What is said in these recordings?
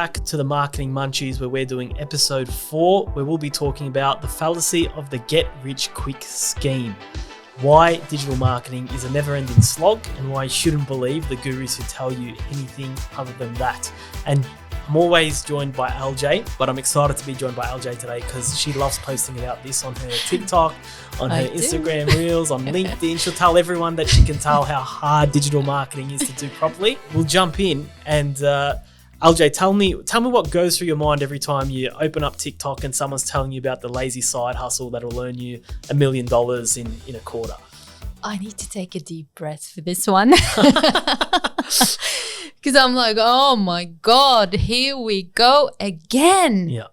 back to the Marketing Munchies, where we're doing episode 4, where we'll be talking about the fallacy of the get-rich-quick scheme. Why digital marketing is a never-ending slog, and why you shouldn't believe the gurus who tell you anything other than that. And I'm always joined by LJ, but I'm excited to be joined by LJ today because she loves posting about this on her TikTok, on her Instagram Reels, on LinkedIn. She'll tell everyone that she can tell how hard digital marketing is to do properly. We'll jump in and LJ, tell me what goes through your mind every time you open up TikTok and someone's telling you about the lazy side hustle that'll earn you $1 million in a quarter. I need to take a deep breath for this one. Because I'm like, oh my God, here we go again. Yeah.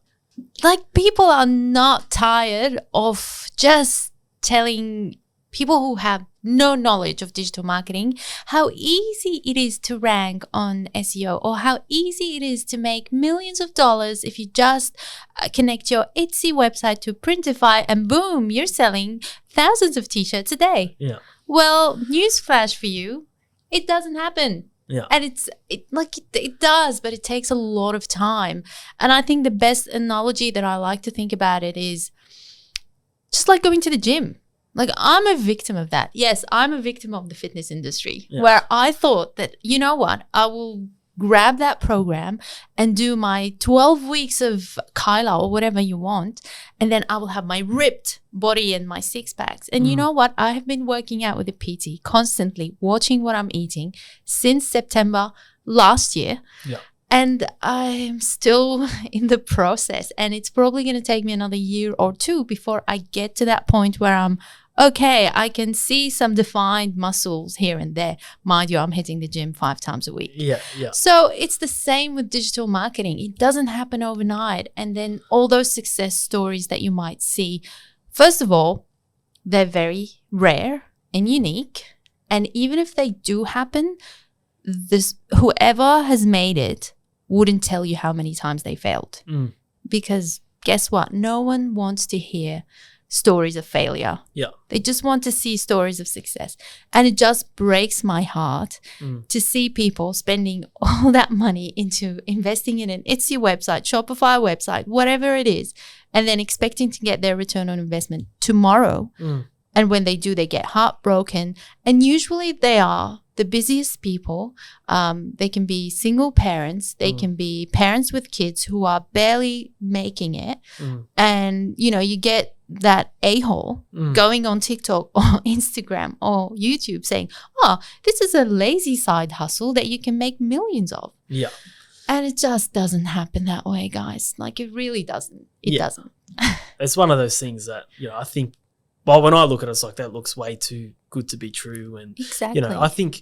Like, people are not tired of just telling people who have no knowledge of digital marketing how easy it is to rank on SEO, or how easy it is to make millions of dollars if you just connect your Etsy website to Printify and boom, you're selling thousands of t-shirts a day. Yeah. Well, newsflash for you, it doesn't happen. Yeah. And it does, but it takes a lot of time. And I think the best analogy that I like to think about it is just like going to the gym. Like, I'm a victim of that. Yes, I'm a victim of the fitness industry, where I thought that, you know what, I will grab that program and do my 12 weeks of Kyla or whatever you want, and then I will have my ripped body and my six packs. And you know what? I have been working out with a PT constantly, watching what I'm eating since September last year. Yeah. And I'm still in the process, and it's probably going to take me another year or two before I get to that point where I'm okay, I can see some defined muscles here and there. Mind you, I'm hitting the gym 5 times a week. Yeah, yeah. So it's the same with digital marketing. It doesn't happen overnight. And then all those success stories that you might see, first of all, they're very rare and unique. And even if they do happen, whoever has made it wouldn't tell you how many times they failed. Because guess what? No one wants to hear stories of failure. Yeah. They just want to see stories of success. And it just breaks my heart to see people spending all that money into investing in an Etsy website, Shopify website, whatever it is, and then expecting to get their return on investment tomorrow. And when they do, they get heartbroken. And usually they are the busiest people. They can be single parents. They can be parents with kids who are barely making it. And, you know, you get that a-hole going on TikTok or Instagram or YouTube saying, oh, this is a lazy side hustle that you can make millions of. Yeah. And it just doesn't happen that way, guys. Like, it really doesn't. It doesn't. It's one of those things that, you know, I think, well, when I look at it, it's like, that looks way too good to be true. And, exactly. You know, I think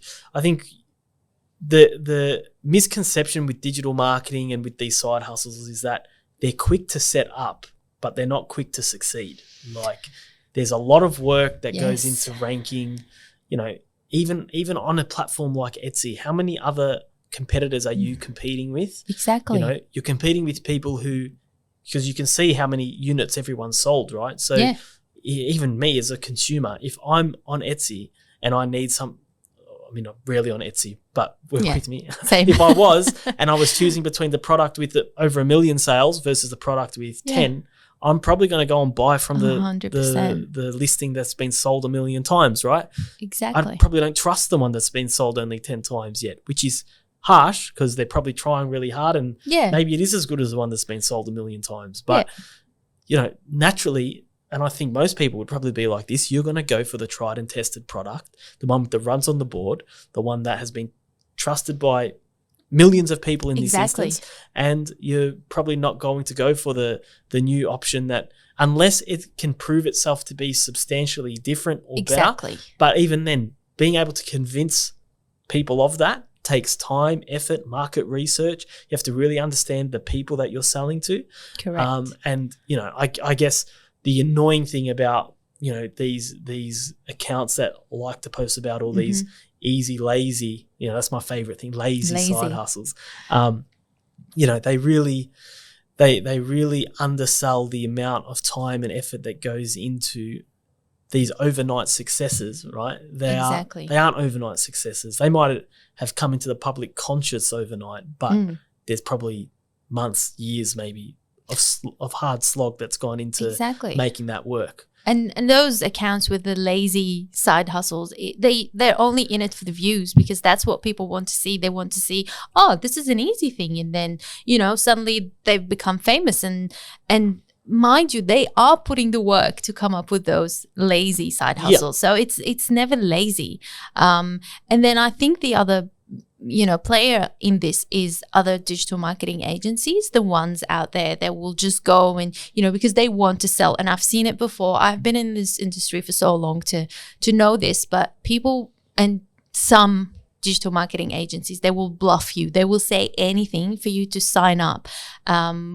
the misconception with digital marketing and with these side hustles is that they're quick to set up, but they're not quick to succeed. Like, there's a lot of work that goes into ranking, you know, even on a platform like Etsy. How many other competitors are you competing with? Exactly. You know, you're competing with people who, because you can see how many units everyone's sold, right? So even me as a consumer, if I'm on Etsy and I need I'm rarely on Etsy, but work with me. Same. If I was and I was choosing between the product with over 1 million sales versus the product with 10, I'm probably going to go and buy from the listing that's been sold 1 million times, right? Exactly. I probably don't trust the one that's been sold only 10 times yet, which is harsh because they're probably trying really hard, and maybe it is as good as the one that's been sold 1 million times. But, you know, naturally, and I think most people would probably be like this, you're going to go for the tried and tested product, the one that runs on the board, the one that has been trusted by millions of people in this instance, and you're probably not going to go for the new option that, unless it can prove itself to be substantially different or better. But even then, being able to convince people of that takes time, effort, market research. You have to really understand the people that you're selling to. Correct. And, you know, I guess the annoying thing about, you know, these accounts that like to post about all these easy, lazy, you know, that's my favorite thing, lazy side hustles. You know, they really undersell the amount of time and effort that goes into these overnight successes, right? They aren't overnight successes. They might have come into the public conscious overnight, but there's probably months, years maybe of hard slog that's gone into making that work. And those accounts with the lazy side hustles, they're only in it for the views, because that's what people want to see. They want to see, oh, this is an easy thing, and then suddenly they've become famous. And mind you, they are putting the work to come up with those lazy side hustles. So it's never lazy. And then I think the other player in this is other digital marketing agencies, the ones out there that will just go and, because they want to sell. And I've seen it before. I've been in this industry for so long to know this, but people and some digital marketing agencies, they will bluff you. They will say anything for you to sign up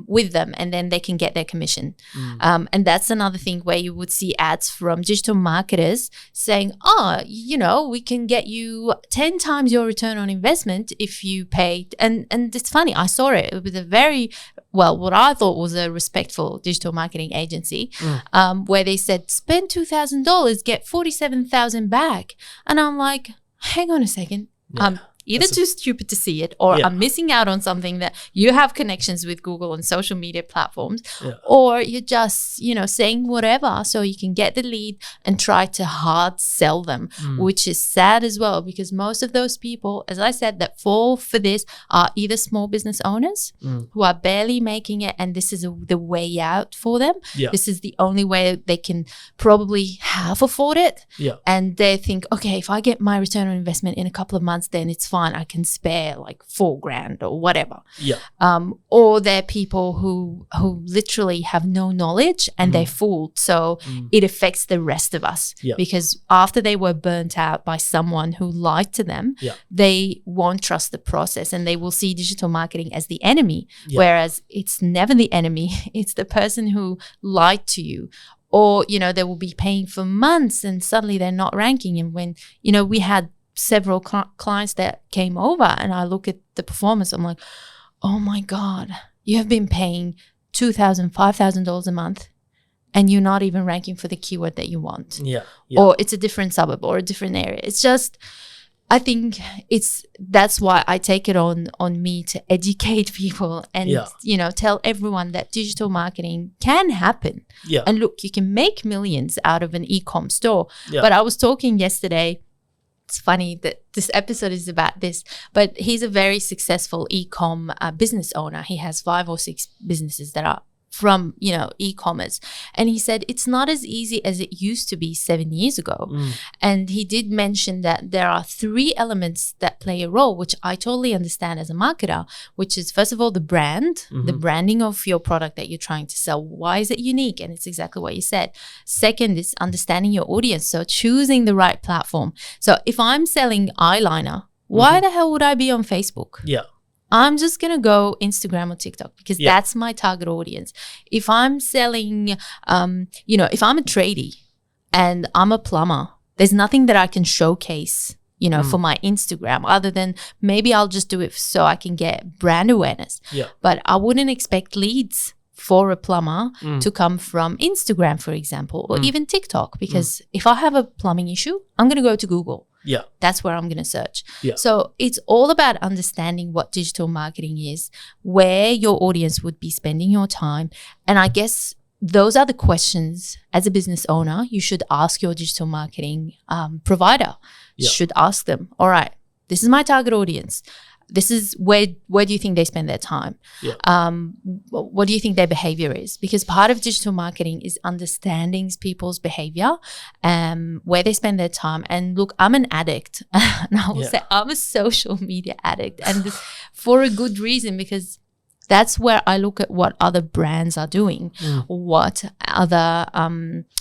with them, and then they can get their commission. And that's another thing where you would see ads from digital marketers saying, we can get you 10 times your return on investment if you pay. And it's funny, I saw it with a very, what I thought was a respectful digital marketing agency, where they said, spend $2,000, get $47,000 back. And I'm like, hang on a second. I'm either too stupid to see it, or I'm missing out on something that you have connections with Google and social media platforms, or you're just, saying whatever so you can get the lead and try to hard sell them, which is sad as well, because most of those people, as I said, that fall for this are either small business owners who are barely making it, and this is the way out for them. This is the only way they can probably half afford it. And they think, okay, if I get my return on investment in a couple of months, then it's fine. I can spare like $4,000 or whatever. Or they're people who literally have no knowledge and they're fooled. So it affects the rest of us, because after they were burnt out by someone who lied to them, they won't trust the process, and they will see digital marketing as the enemy, whereas it's never the enemy. It's the person who lied to you. Or, they will be paying for months and suddenly they're not ranking. And when, we had several clients that came over and I look at the performance, I'm like, oh my God, you have been paying $2,000, $5,000 a month and you're not even ranking for the keyword that you want. Or it's a different suburb or a different area. It's just, I think that's why I take it on me to educate people and, tell everyone that digital marketing can happen. And look, you can make millions out of an e-com store. But I was talking yesterday, it's funny that this episode is about this, but he's a very successful e-com business owner. He has 5 or 6 businesses that are from, e-commerce. And he said it's not as easy as it used to be 7 years ago. And he did mention that there are 3 elements that play a role, which I totally understand as a marketer, which is, first of all, the brand, the branding of your product that you're trying to sell. Why is it unique? And it's exactly what you said. Second is understanding your audience. So choosing the right platform. So if I'm selling eyeliner, why the hell would I be on Facebook? I'm just going to go Instagram or TikTok, because that's my target audience. If I'm selling, if I'm a tradie and I'm a plumber, there's nothing that I can showcase, for my Instagram, other than maybe I'll just do it so I can get brand awareness. But I wouldn't expect leads for a plumber to come from Instagram, for example, or even TikTok, because if I have a plumbing issue, I'm going to go to Google. That's where I'm going to search. So it's all about understanding what digital marketing is, where your audience would be spending your time. And I guess those are the questions as a business owner you should ask your digital marketing provider. You should ask them, all right, this is my target audience. This is where do you think they spend their time? What do you think their behavior is? Because part of digital marketing is understanding people's behavior, where they spend their time. And look, I'm an addict. And I will say I'm a social media addict. And for a good reason, because that's where I look at what other brands are doing, what other,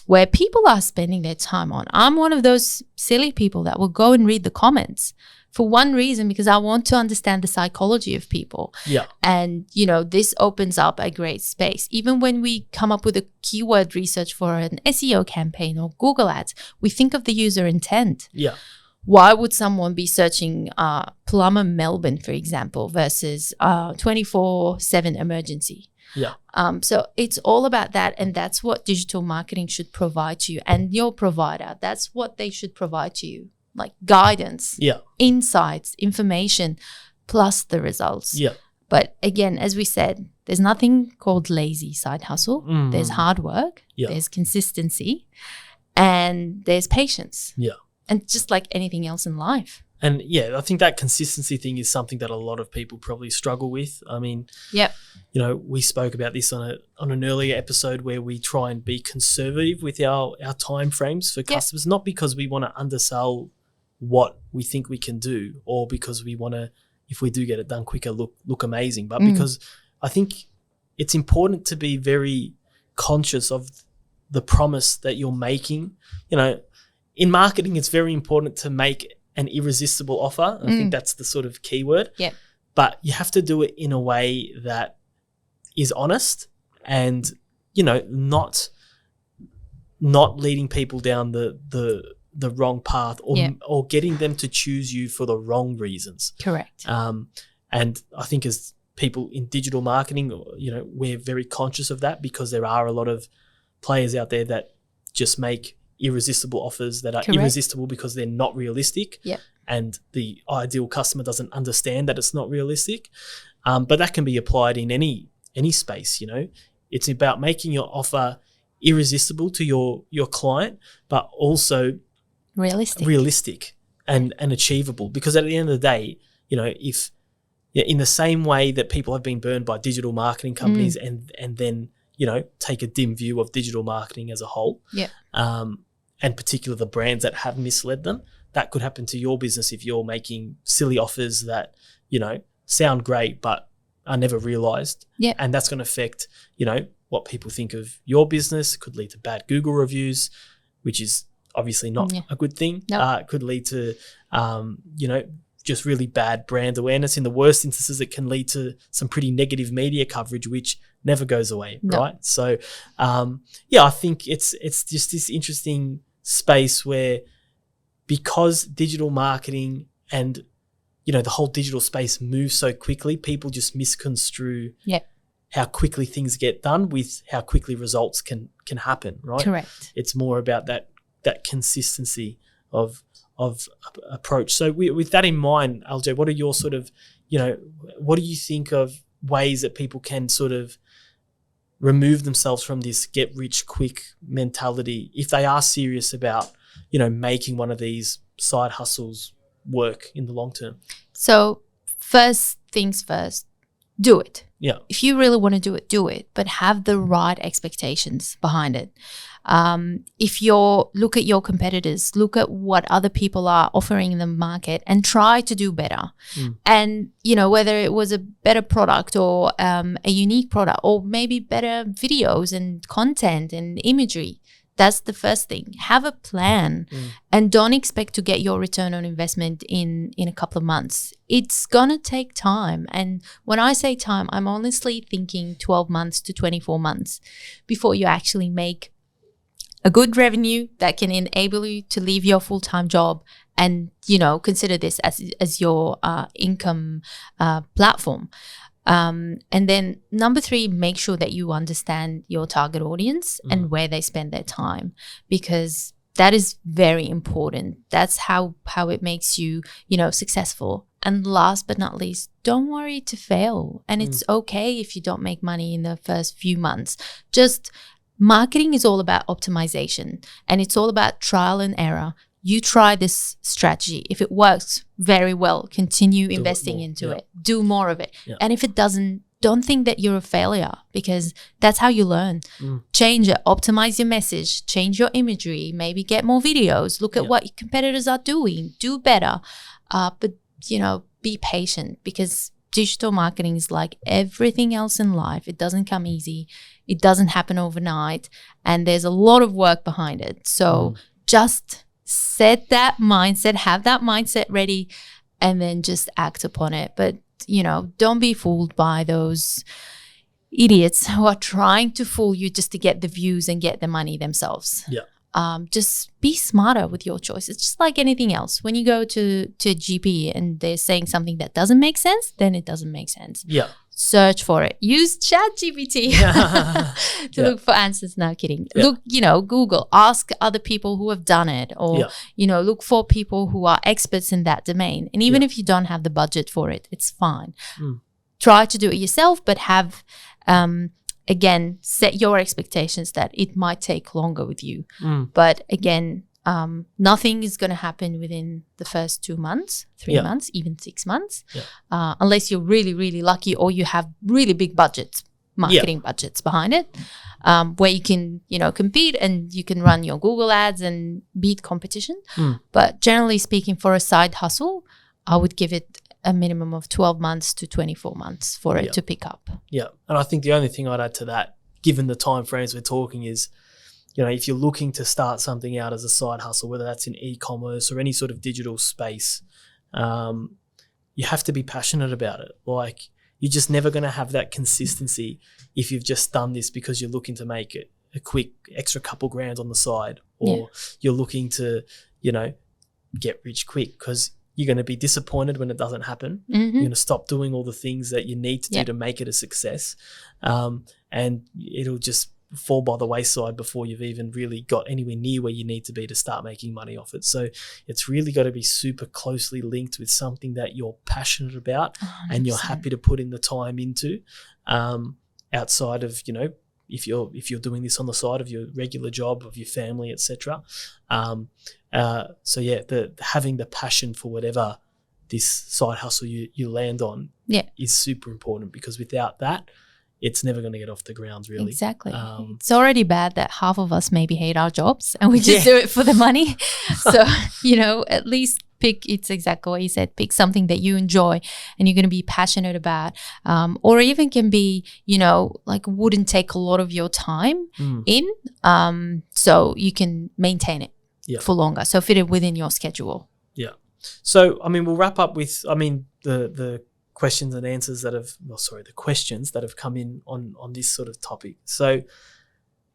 where people are spending their time on. I'm one of those silly people that will go and read the comments. For one reason, because I want to understand the psychology of people. And, this opens up a great space. Even when we come up with a keyword research for an SEO campaign or Google Ads, we think of the user intent. Why would someone be searching plumber Melbourne, for example, versus 24/7 emergency? So it's all about that. And that's what digital marketing should provide to you. And your provider, that's what they should provide to you. Like guidance, insights, information, plus the results. But again, as we said, There's nothing called lazy side hustle. There's hard work. There's consistency. And there's patience. Yeah. And just like anything else in life. And yeah, I think that consistency thing is something that a lot of people probably struggle with. I mean, we spoke about this on an earlier episode where we try and be conservative with our time frames for customers, not because we want to undersell what we think we can do or because we want to, if we do get it done quicker, look amazing, but because I think it's important to be very conscious of the promise that you're making. In marketing, it's very important to make an irresistible offer. I think that's the sort of key word. Yeah. But you have to do it in a way that is honest and, not leading people down the wrong path or getting them to choose you for the wrong reasons. Correct. And I think as people in digital marketing, we're very conscious of that because there are a lot of players out there that just make irresistible offers that are irresistible because they're not realistic. Yep. And the ideal customer doesn't understand that it's not realistic. But that can be applied in any space, It's about making your offer irresistible to your client, but also realistic and achievable. Because at the end of the day, if in the same way that people have been burned by digital marketing companies and then, take a dim view of digital marketing as a whole. Yeah. And particularly the brands that have misled them, that could happen to your business if you're making silly offers that, sound great but are never realized. Yeah. And that's going to affect, what people think of your business. It could lead to bad Google reviews, which is obviously not a good thing. No. It could lead to, just really bad brand awareness. In the worst instances, it can lead to some pretty negative media coverage, which never goes away, right? So, I think it's just this interesting space where because digital marketing and, the whole digital space moves so quickly, people just misconstrue how quickly things get done with how quickly results can happen, right? Correct. It's more about that consistency of approach. So with that in mind, LJ, what are your sort of, what do you think of ways that people can sort of remove themselves from this get rich quick mentality if they are serious about, making one of these side hustles work in the long term? So first things first, do it. Yeah. If you really want to do it, but have the right expectations behind it. If look at your competitors, look at what other people are offering in the market and try to do better. And, whether it was a better product or a unique product or maybe better videos and content and imagery, that's the first thing. Have a plan and don't expect to get your return on investment in a couple of months. It's going to take time. And when I say time, I'm honestly thinking 12 months to 24 months before you actually make a good revenue that can enable you to leave your full-time job and, consider this as your income platform. And then number 3, make sure that you understand your target audience and where they spend their time, because that is very important. That's how it makes you, successful. And last but not least, don't worry to fail. And it's okay if you don't make money in the first few months. Just marketing is all about optimization and it's all about trial and error. You try this strategy. If it works very well, continue investing into it. Do more of it. Yeah. And if it doesn't, don't think that you're a failure, because that's how you learn. Change it. Optimize your message. Change your imagery. Maybe get more videos. Look at what your competitors are doing. Do better. But, be patient, because digital marketing is like everything else in life. It doesn't come easy. It doesn't happen overnight. And there's a lot of work behind it. So just set that mindset, have that mindset ready, and then just act upon it. But, don't be fooled by those idiots who are trying to fool you just to get the views and get the money themselves. Yeah. Just be smarter with your choices. Just like anything else. When you go to a GP and they're saying something that doesn't make sense, then it doesn't make sense. Yeah. Search for it. Use ChatGPT to look for answers. No, kidding. Yeah. Look, Google. Ask other people who have done it, or look for people who are experts in that domain. And even if you don't have the budget for it, it's fine. Try to do it yourself, but have again, set your expectations that it might take longer with you. But again, nothing is going to happen within the first 2 months, 3 months, even 6 months, unless you're really, really lucky or you have really big budgets, marketing budgets behind it, where you can, compete and you can run your Google ads and beat competition. But generally speaking, for a side hustle, I would give it a minimum of 12 months to 24 months for it to pick up. Yeah. And I think the only thing I'd add to that, given the time frames we're talking, is, if you're looking to start something out as a side hustle, whether that's in e-commerce or any sort of digital space, you have to be passionate about it. Like, you're just never going to have that consistency if you've just done this because you're looking to make it a quick extra couple grand on the side, or you're looking to, get rich quick, because you're going to be disappointed when it doesn't happen. You're going to stop doing all the things that you need to do to make it a success. And it'll just fall by the wayside before you've even really got anywhere near where you need to be to start making money off it. So it's really got to be super closely linked with something that you're passionate about 100%. And you're happy to put in the time into, outside of, if you're doing this on the side of your regular job, of your family, etc. Having the passion for whatever this side hustle you land on is super important, because without that, it's never going to get off the ground, really. Exactly. It's already bad that half of us maybe hate our jobs and we just do it for the money. So, at least it's exactly what you said, pick something that you enjoy and you're going to be passionate about, or even can be, wouldn't take a lot of your time in, so you can maintain it for longer. So fit it within your schedule. Yeah. So, we'll wrap up with, the questions and answers the questions that have come in on this sort of topic. So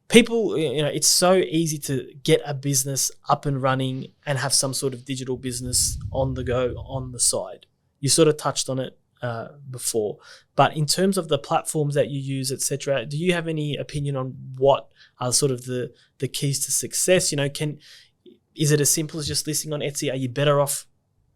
people, it's so easy to get a business up and running and have some sort of digital business on the go on the side. You sort of touched on it before, but in terms of the platforms that you use, etc., do you have any opinion on what are sort of the keys to success? Is it as simple as just listing on Etsy? Are you better off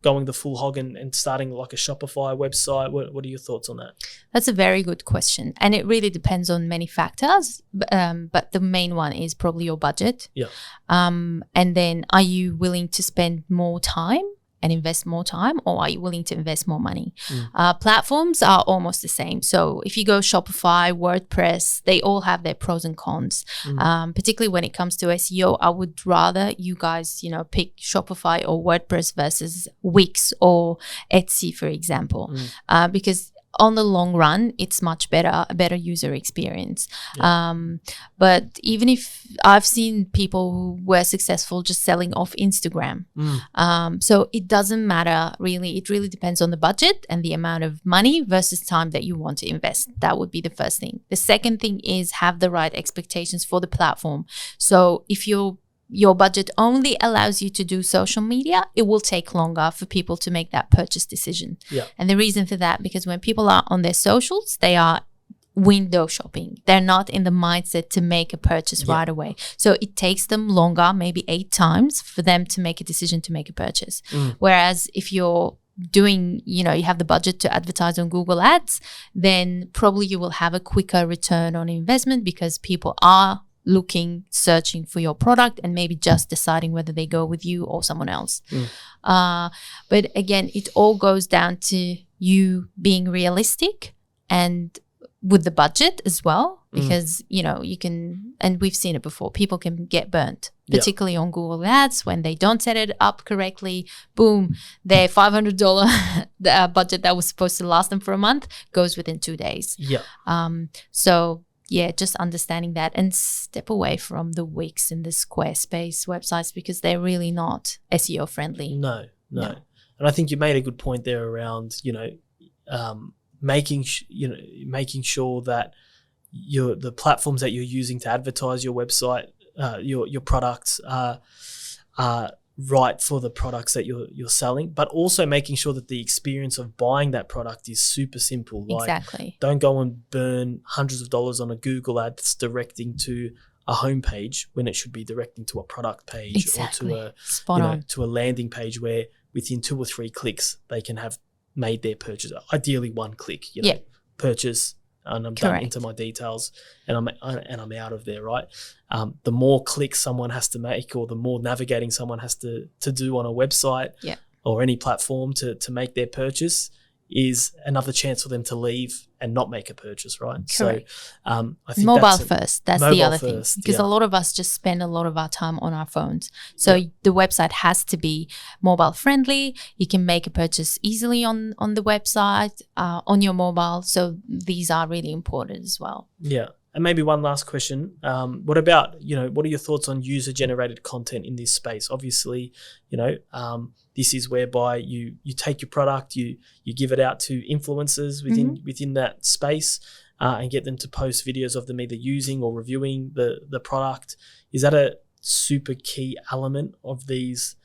going the full hog and starting like a Shopify website? What are your thoughts on that? That's a very good question. And it really depends on many factors. But the main one is probably your budget. Yeah. And then, are you willing to spend more time and invest more time, or are you willing to invest more money? Platforms are almost the same. So if you go Shopify, WordPress, they all have their pros and cons. Particularly when it comes to SEO, I would rather you guys, pick Shopify or WordPress versus Wix or Etsy, for example, because on the long run, it's much better, a better user experience. But even if I've seen people who were successful just selling off Instagram. So it doesn't matter really. It really depends on the budget and the amount of money versus time that you want to invest. That would be the first thing. The second thing is have the right expectations for the platform. So if your budget only allows you to do social media, it will take longer for people to make that purchase decision. And the reason for that, because when people are on their socials, they are window shopping. They're not in the mindset to make a purchase right away. So it takes them longer, maybe 8 times, for them to make a decision to make a purchase. Whereas if you're doing, you have the budget to advertise on Google Ads, then probably you will have a quicker return on investment, because people are searching for your product and maybe just deciding whether they go with you or someone else. But again, it all goes down to you being realistic and with the budget as well, because, you can, and we've seen it before, people can get burnt, particularly on Google Ads when they don't set it up correctly. Boom, their $500 budget that was supposed to last them for a month goes within 2 days. So just understanding that, and step away from the Wix and the Squarespace websites, because they're really not SEO friendly. No. And I think you made a good point there around, making sure that the platforms that you're using to advertise your website, your products are right for the products that you're selling, but also making sure that the experience of buying that product is super simple. Exactly. Don't go and burn hundreds of dollars on a Google ad that's directing to a homepage when it should be directing to a product page, or to a landing page where within 2 or 3 clicks they can have made their purchase. Ideally 1 click, purchase, and I'm done into my details, and I'm out of there, right? The more clicks someone has to make, or the more navigating someone has to do on a website or any platform to make their purchase, is another chance for them to leave and not make a purchase, right? Correct. So I think mobile first. That's the other thing, because a lot of us just spend a lot of our time on our phones. So the website has to be mobile friendly. You can make a purchase easily on the website, on your mobile. So these are really important as well. Yeah. And maybe one last question. What about, what are your thoughts on user-generated content in this space? Obviously, this is whereby you take your product, you give it out to influencers within that space and get them to post videos of them either using or reviewing the product. Is that a super key element of these,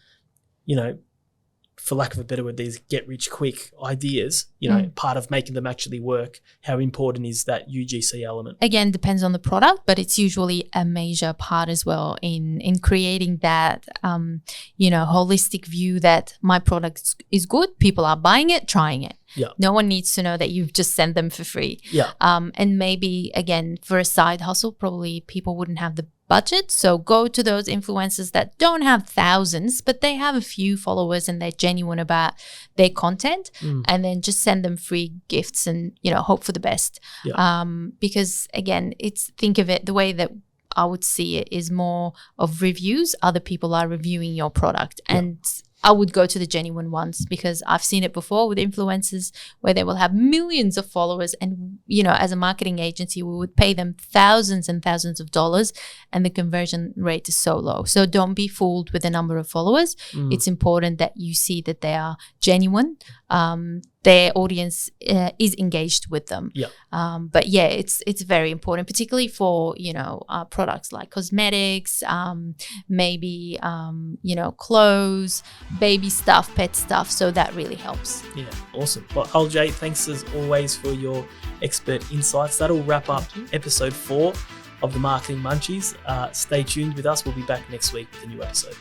for lack of a better word, these get-rich-quick ideas, part of making them actually work? How important is that UGC element? Again, depends on the product, but it's usually a major part as well in creating that, holistic view that my product is good, people are buying it, trying it. Yeah. No one needs to know that you've just sent them for free. Yeah. And maybe, again, for a side hustle, probably people wouldn't have the budget. So go to those influencers that don't have thousands, but they have a few followers and they're genuine about their content, and then just send them free gifts and, hope for the best. Yeah. Because again, think of it, the way that I would see it is more of reviews. Other people are reviewing your product, and I would go to the genuine ones, because I've seen it before with influencers where they will have millions of followers, and, as a marketing agency, we would pay them thousands and thousands of dollars, and the conversion rate is so low. So don't be fooled with the number of followers. It's important that you see that they are genuine. Their audience is engaged with them. Yeah. But yeah, it's very important, particularly for, products like cosmetics, maybe, clothes, baby stuff, pet stuff. So that really helps. Yeah, awesome. Well, Aljay, thanks as always for your expert insights. That'll wrap up episode 4 of the Marketing Munchies. Stay tuned with us. We'll be back next week with a new episode.